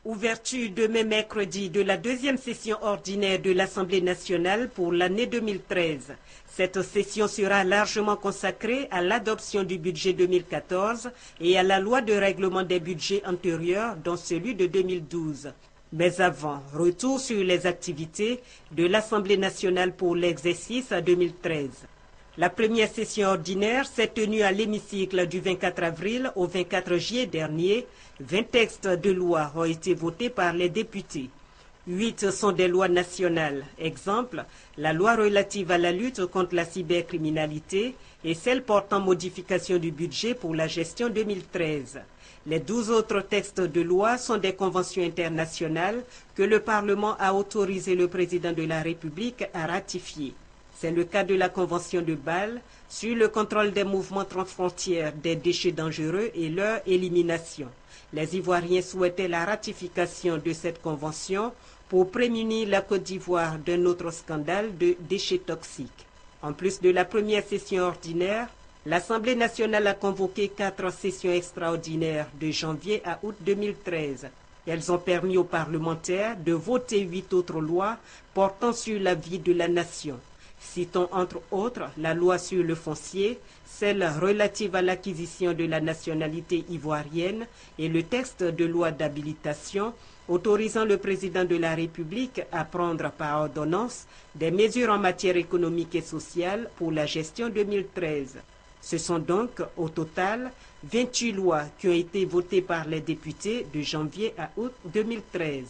Ouverture demain mercredi de la deuxième session ordinaire de l'Assemblée nationale pour l'année 2013. Cette session sera largement consacrée à l'adoption du budget 2014 et à la loi de règlement des budgets antérieurs, dont celui de 2012. Mais avant, retour sur les activités de l'Assemblée nationale pour l'exercice 2013. La première session ordinaire s'est tenue à l'hémicycle du 24 avril au 24 juillet dernier. 20 textes de loi ont été votés par les députés. 8 sont des lois nationales. Exemple, la loi relative à la lutte contre la cybercriminalité et celle portant modification du budget pour la gestion 2013. Les 12 autres textes de loi sont des conventions internationales que le Parlement a autorisé le président de la République à ratifier. C'est le cas de la Convention de Bâle sur le contrôle des mouvements transfrontières des déchets dangereux et leur élimination. Les Ivoiriens souhaitaient la ratification de cette convention pour prémunir la Côte d'Ivoire d'un autre scandale de déchets toxiques. En plus de la première session ordinaire, l'Assemblée nationale a convoqué 4 sessions extraordinaires de janvier à août 2013. Elles ont permis aux parlementaires de voter 8 autres lois portant sur la vie de la nation. Citons entre autres la loi sur le foncier, celle relative à l'acquisition de la nationalité ivoirienne et le texte de loi d'habilitation autorisant le président de la République à prendre par ordonnance des mesures en matière économique et sociale pour la gestion 2013. Ce sont donc au total 28 lois qui ont été votées par les députés de janvier à août 2013.